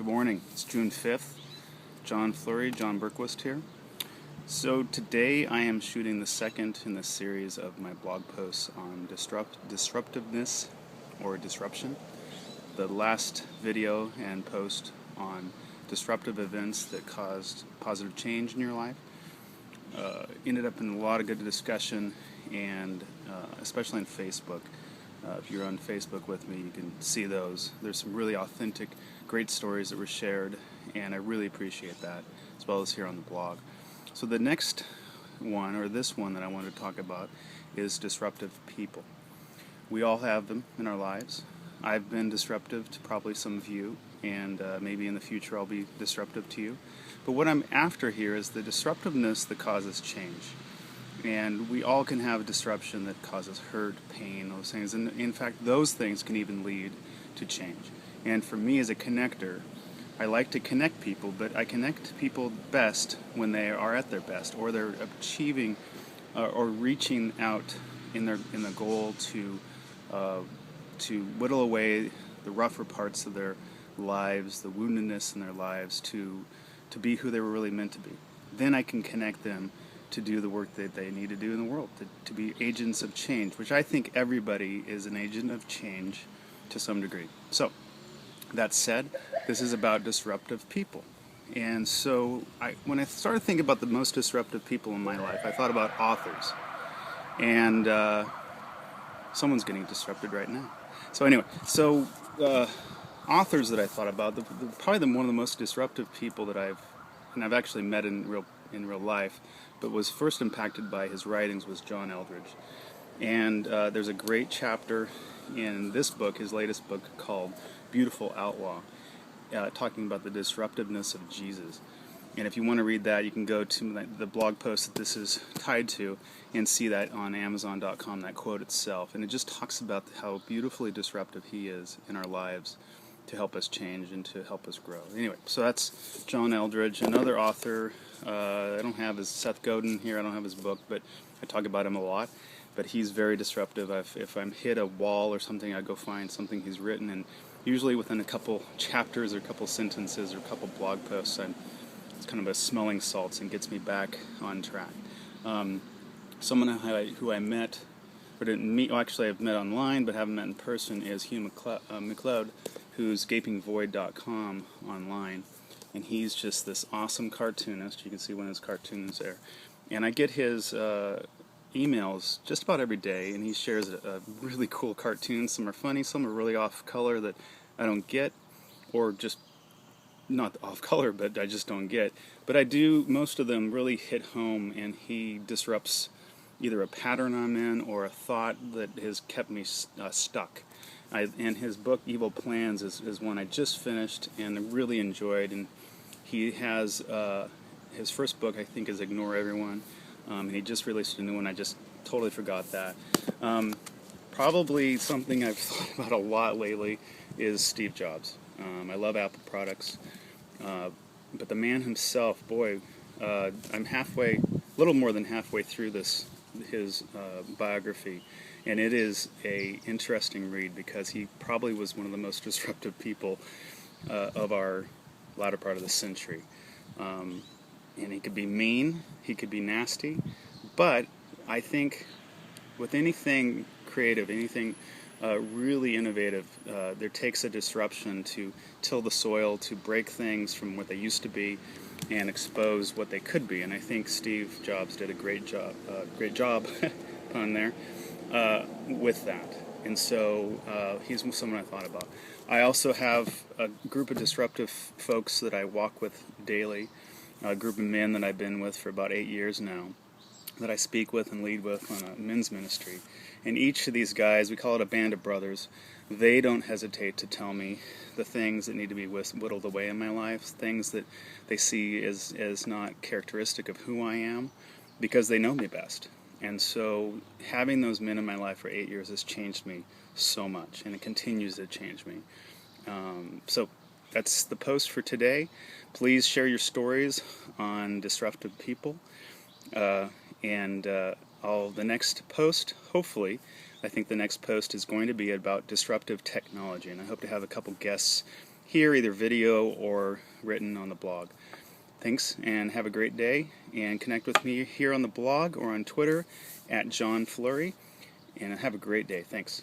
Good morning. It's June 5th. John Berquist here. So today I am shooting the second in the series of my blog posts on disruptiveness or disruption. The last video and post on disruptive events that caused positive change in your life ended up in a lot of good discussion, and especially on Facebook. If you're on Facebook with me, you can see those. There's some really authentic, great stories that were shared, and I really appreciate that, as well as here on the blog. So the next one, or this one that I want to talk about, is disruptive people. We all have them in our lives. I've been disruptive to probably some of you, and maybe in the future I'll be disruptive to you. But what I'm after here is the disruptiveness that causes change. And we all can have a disruption that causes hurt, pain, those things. And in fact, those things can even lead to change. And for me as a connector, I like to connect people, but I connect people best when they are at their best, or they're achieving or reaching out in the goal to whittle away the rougher parts of their lives, the woundedness in their lives, to be who they were really meant to be. Then I can connect them to do the work that they need to do in the world, to be agents of change, which I think everybody is an agent of change to some degree. So, that said, this is about disruptive people. And so, when I started thinking about the most disruptive people in my life, I thought about authors. And someone's getting disrupted right now. So anyway, authors that I thought about, probably one of the most disruptive people that I've actually met in real life, but was first impacted by his writings, was John Eldridge. And there's a great chapter in this book, his latest book, called Beautiful Outlaw, talking about the disruptiveness of Jesus. And if you want to read that, you can go to the blog post that this is tied to and see that on Amazon.com, that quote itself. And it just talks about how beautifully disruptive he is in our lives to help us change and to help us grow. Anyway, so that's John Eldridge. Another author I don't have is Seth Godin here. I don't have his book, but I talk about him a lot. But he's very disruptive. If I'm hit a wall or something, I go find something he's written, and usually within a couple chapters or a couple sentences or a couple blog posts, it's kind of a smelling salts and gets me back on track. Someone who I met, or didn't meet, actually I've met online but haven't met in person, is Hugh McLeod, who's gapingvoid.com online. And he's just this awesome cartoonist. You can see one of his cartoons there. And I get his emails just about every day, and he shares a really cool cartoon. Some are funny, some are really off color that I don't get, or just not off color, but I just don't get. But I do, most of them really hit home, and he disrupts either a pattern I'm in or a thought that has kept me stuck. And his book, Evil Plans, is one I just finished and really enjoyed. And he has, his first book, I think, is Ignore Everyone. And he just released a new one. I just totally forgot that. Probably something I've thought about a lot lately is Steve Jobs. I love Apple products. But the man himself, boy, I'm a little more than halfway through his biography. And it is a interesting read, because he probably was one of the most disruptive people of our latter part of the century. And he could be mean, he could be nasty, but I think with anything creative, anything really innovative, there takes a disruption to till the soil, to break things from what they used to be and expose what they could be. And I think Steve Jobs did a great job pun there, with that. And so he's someone I thought about. I also have a group of disruptive folks that I walk with daily, a group of men that I've been with for about 8 years now, that I speak with and lead with on a men's ministry. And each of these guys, we call it a band of brothers, they don't hesitate to tell me the things that need to be whittled away in my life, things that they see as not characteristic of who I am, because they know me best. And so having those men in my life for 8 years has changed me so much, and it continues to change me. So that's the post for today. Please share your stories on disruptive people. The next post, hopefully, I think the next post is going to be about disruptive technology, and I hope to have a couple guests here, either video or written on the blog. Thanks, and have a great day, and connect with me here on the blog or on Twitter at John Fleury, and have a great day. Thanks.